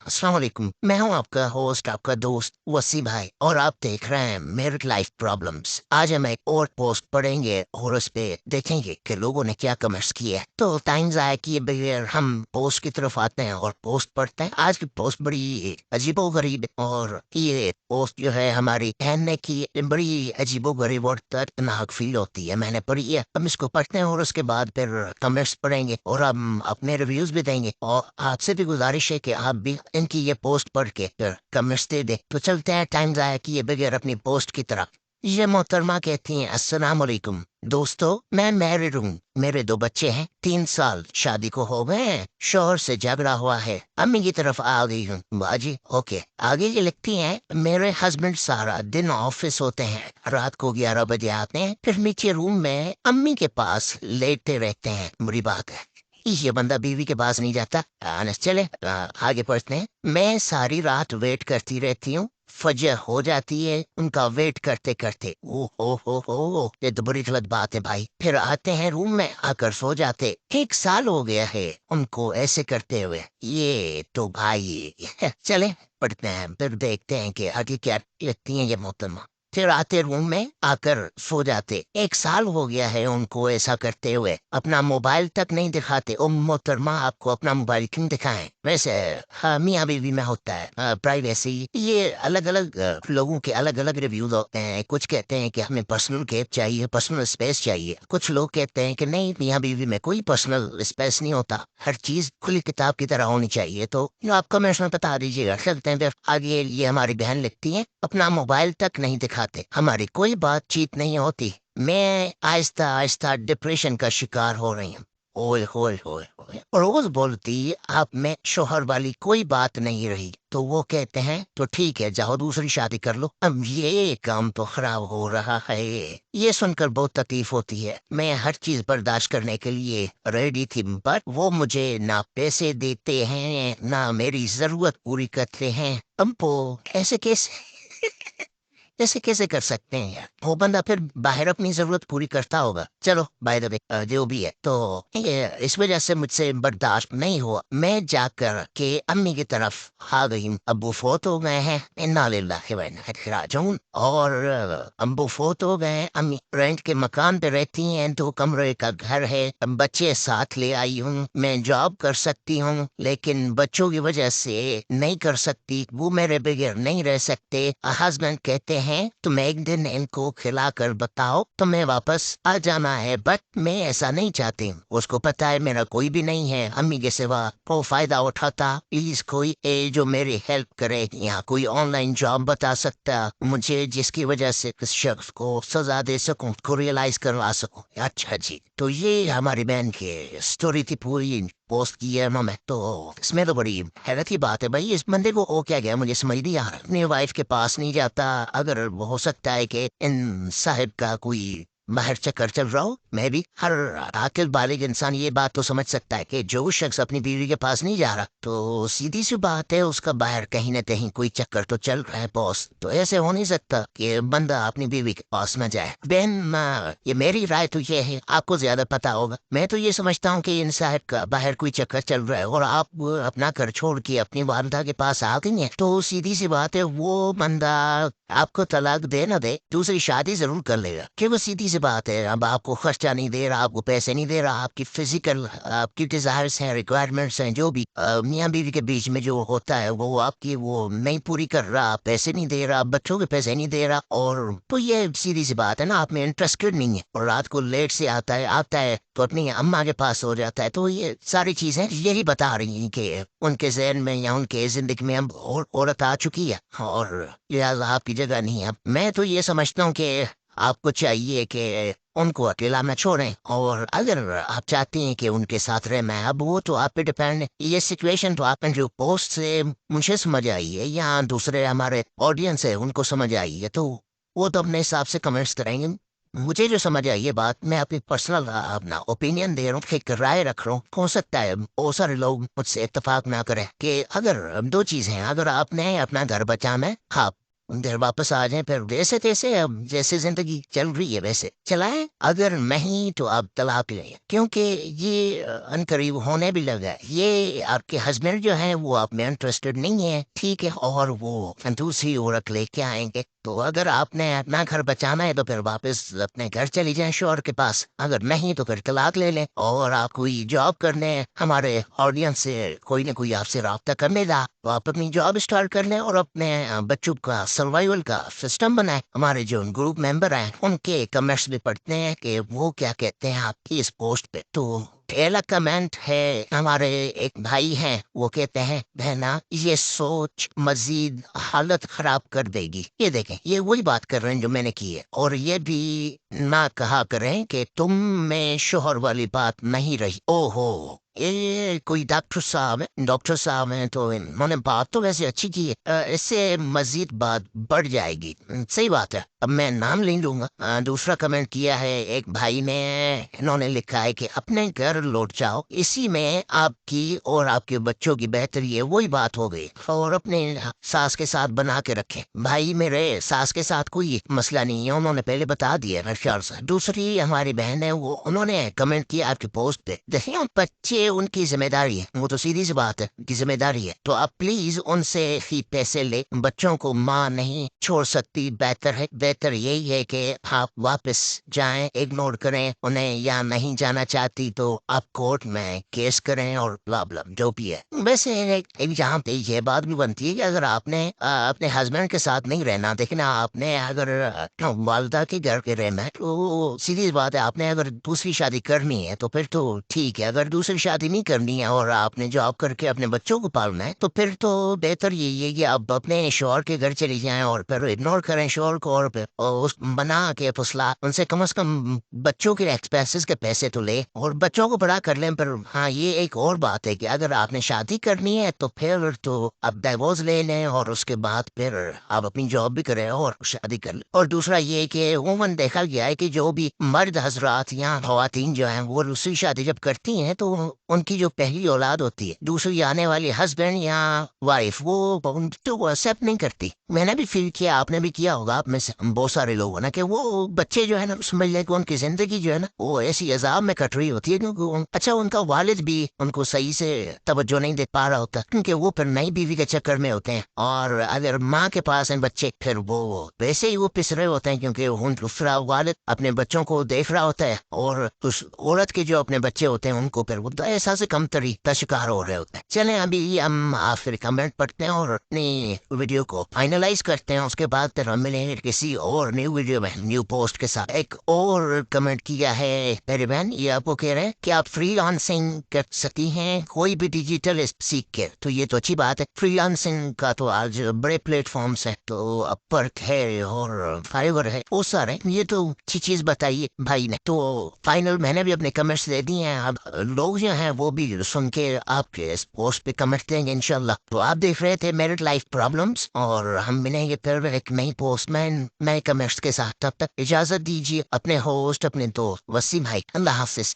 अस्सलाम वालेकुम। मैं हूं आपका होस्ट, आपका दोस्त वसी भाई, और आप देख रहे हैं मेरिट लाइफ प्रॉब्लम्स। आज हम एक और पोस्ट पढ़ेंगे और उस पे देखेंगे कि लोगों ने क्या कमेंट्स किए हैं। तो टाइम ज़ाया किए बगैर हम पोस्ट की तरफ आते हैं और पोस्ट पढ़ते हैं। आज की पोस्ट बड़ी अजीबो गरीब है, और ये पोस्ट जो है हमारी बहन ने की, बड़ी अजीबो गरीब और दर्दनाक फील होती है। मैंने पढ़ी है। हम इसको पढ़ते हैं और उसके बाद फिर कमेंट्स पढ़ेंगे और हम अपने रिव्यूज भी देंगे, और आपसे भी गुजारिश है कि आप भी इनकी ये पोस्ट पढ़ के फिर कमेंट्स दे दे। तो चलते हैं टाइम ज़ाया किए बगैर अपनी पोस्ट की तरफ। ये मोहतरमा कहती हैं, अस्सलाम वालेकुम दोस्तों, मैं मैरिड हूँ। मेरे 2 बच्चे हैं, 3 साल शादी को हो गए हैं। शोहर से झगड़ा हुआ है, अम्मी की तरफ आ गई हूँ। बाजी ओके। आगे ये लिखती हैं, मेरे हस्बैंड सारा दिन ऑफिस होते हैं, रात को 11 बजे आते हैं, फिर नीचे रूम में अम्मी के पास लेटते रहते हैं। बुरी बात है, ये बंदा बीवी के पास नहीं जाता। चले आगे पढ़ते हैं। मैं सारी रात वेट करती रहती हूँ, फजर हो जाती है उनका वेट करते करते। ओ हो, ये तो बड़ी गलत बात है भाई। फिर आते हैं रूम में, आकर सो जाते। 1 साल हो गया है उनको ऐसे करते हुए। ये तो भाई चले पढ़ते हैं, फिर देखते हैं कि आगे क्या लिखती हैं ये मोहतरमा। फिर आते रूम में आकर सो जाते। 1 साल हो गया है उनको ऐसा करते हुए, अपना मोबाइल तक नहीं दिखाते। ओ मोहतरमा, आपको अपना मोबाइल क्यों दिखाएं? वैसे हाँ, मियाँ बीवी में होता है प्राइवेसी। ये अलग अलग लोगों के अलग अलग रिव्यूज होते हैं। कुछ कहते हैं कि हमें पर्सनल गैप चाहिए, पर्सनल स्पेस चाहिए। कुछ लोग कहते हैं कि नहीं, मियाँ बीवी में कोई पर्सनल स्पेस नहीं होता, हर चीज खुली किताब की तरह होनी चाहिए। तो आप कमेंट्स में बता दीजिएगा। चलते हैं फिर आगे। ये हमारी बहन लिखती है, अपना मोबाइल तक नहीं दिखाते, हमारी कोई बातचीत नहीं होती, मैं आहिस्ता आहिस्ता डिप्रेशन का शिकार हो रही हूँ। ओए होए होए होए। और रोज बोलती, आप में शोहर वाली कोई बात नहीं रही। तो वो कहते हैं, तो ठीक है, जाओ दूसरी शादी कर लो। अब ये काम तो खराब हो रहा है। ये सुनकर बहुत तकलीफ होती है। मैं हर चीज बर्दाश्त करने के लिए रेडी थी, पर वो मुझे ना पैसे देते हैं, ना मेरी जरूरत पूरी करते हैं। अब वो ऐसे कैसे ऐसे कैसे कर सकते हैं यार? वो बंदा फिर बाहर अपनी जरूरत पूरी करता होगा। चलो बाय द वे, जो भी है, तो ये इस वजह से मुझसे बर्दाश्त नहीं हुआ। मैं जाकर के अम्मी की तरफ आ गई हूँ। अब्बू फोत हो गए हैं, इन्ना लिल्लाहि व इन्ना इलैहि राजिऊन। और अब्बू फोत हो गए हैं। अम्मी रेंट के मकान पे रहती हैं, 2 कमरे का घर है। बच्चे साथ ले आई हूँ। मैं जॉब कर सकती हूँ, लेकिन बच्चों की वजह से नहीं कर सकती। वो मेरे बगैर नहीं रह सकते। हस्बैंड कहते हैं, तुम एक दिन इनको खिला कर बताओ तुम्हें वापस आ जाना है, बट मैं ऐसा नहीं चाहती। उसको पता है मेरा कोई भी नहीं है अम्मी के सिवा। वो फायदा उठाता। प्लीज कोई जो मेरी हेल्प करे, यहाँ कोई ऑनलाइन जॉब बता सकता मुझे, जिसकी वजह से इस शख्स को सजा दे सकूं, को रियलाइज करवा सकूं। अच्छा जी, तो ये हमारी बहन की स्टोरी थी पूरी। पोस्ट की है उन्होंने। तो इसमें तो बड़ी हैरत की बात है भाई, इस बंदे को हो क्या गया, मुझे समझ नहीं आ रहा। अपनी वाइफ के पास नहीं जाता। अगर वो हो सकता है कि इन साहिब का कोई बाहर चक्कर चल रहा हो। मैं भी हर आकिल बालिग इंसान ये बात तो समझ सकता है कि जो शख्स अपनी बीवी के पास नहीं जा रहा, तो सीधी सी बात है उसका बाहर कहीं ना कहीं कोई चक्कर तो चल रहा है बॉस। तो ऐसे हो नहीं सकता कि बंदा अपनी बीवी के पास न जाए। बहन ये मेरी राय तो ये है, आपको ज्यादा पता होगा। मैं तो ये समझता हूँ कि इन साहब का बाहर कोई चक्कर चल रहा है और आप अपना घर छोड़ के अपनी वालदा के पास आ गई हैं, तो सीधी सी बात है वो बंदा आपको तलाक दे ना दे, दूसरी शादी जरूर कर लेगा। कि वो सीधी सी बात है। अब आपको खर्चा नहीं दे रहा, आपको पैसे नहीं दे रहा, आपकी फिजिकल आपकी डिजायर्स हैं, रिक्वायरमेंट्स हैं, जो भी मियाँ बीवी के बीच में जो होता है वो आपकी वो नहीं पूरी कर रहा, पैसे नहीं दे रहा, बच्चों के पैसे नहीं दे रहा। और तो ये सीधी सी बात है ना, आप में इंटरेस्टेड नहीं है, और रात को लेट से आता है तो अपनी अम्मा के पास हो जाता है। तो ये सारी चीजें यही बता रही हैं कि उनके जहन में या उनके जिंदगी में अब और औरत आ चुकी है, और ये आपकी जगह नहीं है। मैं तो ये समझता हूँ कि आपको चाहिए कि उनको अकेला न छोड़ें, और अगर आप चाहती हैं कि उनके साथ रहे, मैं अब वो तो आप पे डिपेंड है। ये सिचुएशन तो आपने जो पोस्ट से मुझे समझ आई है, या दूसरे हमारे ऑडियंस है उनको समझ आई है, तो वो तो अपने हिसाब से कमेंट्स करेंगे। मुझे जो समझ आई ये बात, मैं अपनी पर्सनल अपना ओपिनियन दे रहा हूँ, एक राय रख रहा हूँ। हो सकता है बहुत सारे लोग मुझसे इत्तेफाक ना करें कि अगर 2 चीजें हैं, अगर आपने अपना घर बचाना है, हाँ, دیر واپس آ جائیں پھر جیسے تیسے اب جیسے زندگی چل رہی ہے ویسے چلائیں، اگر نہیں تو آپ طلاق لیں، کیونکہ یہ ان قریب ہونے بھی لگا ہے۔ یہ آپ کے ہسبینڈ جو ہیں وہ آپ میں انٹرسٹڈ نہیں ہے، ٹھیک ہے، اور وہ دوسری عورت لے کے آئیں گے۔ تو اگر آپ نے اپنا گھر بچانا ہے تو پھر واپس اپنے گھر چلی جائیں شوہر کے پاس، اگر نہیں تو پھر طلاق لے لیں۔ اور آپ کوئی جاب کرنے ہمارے آڈینس سے کوئی نہ کوئی آپ سے رابطہ کرنے گا تو آپ اپنی جاب اسٹارٹ کر لیں اور اپنے بچوں کا سروائیول کا سسٹم بنائیں۔ ہمارے جو گروپ ممبر ہیں ان کے کمنٹس بھی پڑھتے ہیں کہ وہ کیا کہتے ہیں آپ کی اس پوسٹ پہ۔ تو پہلا کمنٹ ہے ہمارے ایک بھائی ہیں، وہ کہتے ہیں بہنا یہ سوچ مزید حالت خراب کر دے گی۔ یہ دیکھیں یہ وہی بات کر رہے ہیں جو میں نے کی ہے، اور یہ بھی نہ کہا کریں کہ تم میں شوہر والی بات نہیں رہی۔ او ہو، یہ کوئی ڈاکٹر صاحب ہیں تو انہوں نے بات تو ویسے اچھی کی ہے، اس سے مزید بات بڑھ جائے گی۔ صحیح بات ہے، اب میں نام نہیں لوں گا۔ دوسرا کمنٹ کیا ہے ایک بھائی نے، انہوں نے لکھا ہے کہ اپنے گھر لوٹ جاؤ، اسی میں آپ کی اور آپ کے بچوں کی بہتری ہے، وہی بات ہو گئی، اور اپنے ساس کے ساتھ بنا کے رکھے۔ بھائی میرے ساس کے ساتھ کوئی مسئلہ نہیں ہے، انہوں نے پہلے بتا دیا میرے خیال سے۔ دوسری ہماری بہن ہے، وہ انہوں نے کمنٹ کیا آپ کی پوسٹ پہ، دیکھیں بچے ان کی ذمہ داری ہے، وہ تو سیدھی سی بات ہے، ان کی ذمہ داری ہے، تو آپ پلیز ان سے ہی پیسے لے، بچوں کو ماں نہیں چھوڑ سکتی۔ بہتر یہی ہے کہ آپ واپس جائیں، اگنور کریں انہیں، یا نہیں جانا چاہتی تو آپ کورٹ میں کیس کریں اور بلا بلا جو بھی ہے۔ ویسے یہاں پہ یہ بات بھی بنتی ہے کہ اگر آپ نے اپنے ہسبینڈ کے ساتھ نہیں رہنا، دیکھنا آپ نے اگر والدہ کے گھر کے رہنا ہے تو سیدھی بات ہے، آپ نے اگر دوسری شادی کرنی ہے تو پھر تو ٹھیک ہے، اگر دوسری شادی نہیں کرنی ہے اور آپ نے جاب کر کے اپنے بچوں کو پالنا ہے تو پھر تو بہتر یہی ہے کہ آپ اپنے شوہر کے گھر چلی جائیں اور پھر اگنور کریں شوہر کو، اور پھر بنا کے پسلا ان سے کم از کم بچوں کے ایکسپینسز کے پیسے تو لے اور بچوں کو بڑا کر لیں۔ پر ہاں یہ ایک اور بات ہے کہ اگر آپ نے شادی کرنی ہے تو پھر تو آپ ڈائیورس لے لیں اور اس کے بعد پھر آپ اپنی جاب بھی کریں اور شادی کر لیں۔ اور دوسرا یہ کہ عموماً دیکھا گیا ہے کہ جو بھی مرد حضرات یا خواتین جو ہیں وہ دوسری شادی جب کرتی ہیں تو ان کی جو پہلی اولاد ہوتی ہے، دوسری آنے والی ہسبینڈ یا وائف، وہ ایکسیپٹ نہیں کرتی۔ میں نے بھی فیل کیا، آپ نے بھی کیا ہوگا، آپ میں سے بہت سارے لوگ نا، کہ وہ بچے جو ہے نا سمجھ لیں کہ ان کی زندگی جو ہے نا وہ ایسی عذاب میں کٹ رہی ہوتی ہے، کیونکہ اچھا ان کا والد بھی ان کو صحیح سے توجہ نہیں دے پا رہا ہوتا، کیونکہ وہ پھر نئی بیوی کے چکر میں ہوتے ہیں، اور اگر ماں کے پاس ہیں بچے پھر وہ ویسے ہی وہ پس رہے ہوتے ہیں، کیونکہ ان دوسرا والد اپنے بچوں کو دیکھ رہا ہوتا ہے، اور اس عورت کے جو اپنے بچے ہوتے ہیں ان کو پھر وہ احساس کمتری کا شکار ہو رہے ہوتے ہیں۔ چلیں ابھی ہم آخر کمنٹ پڑھتے ہیں اور اپنی ویڈیو کو فائنلائز کرتے ہیں، اس کے بعد پھر ہم ملیں گے کسی اور نیو ویڈیو میں نیو پوسٹ کے ساتھ۔ ایک اور کمنٹ کیا ہے میری بہن، یہ آپ کو کہہ رہے ہیں کہ آپ فری لانسنگ کر سکتی ہیں کوئی بھی ڈیجیٹل سیکھ کے، تو یہ تو اچھی بات ہے۔ فری لانسنگ کا تو آج بڑے پلیٹ فارمس ہیں، تو اپورک ہے اور فائیور ہے، وہ سارے، یہ تو اچھی چیز بتائیے بھائی نے۔ تو فائنل میں نے بھی اپنے کمنٹس دے دیے ہیں، اب لوگ جو ہیں وہ بھی سن کے آپ کے اس پوسٹ پہ کمنٹ دیں گے انشاءاللہ۔ تو آپ دیکھ رہے تھے میرڈ لائف پرابلمس، اور ہم ملیں گے پھر ایک نئی پوسٹ میں نئے کمنٹس کے ساتھ، تب تک اجازت دیجیے۔ اپنے ہوسٹ اپنے دوست وسیم بھائی، اللہ حافظ۔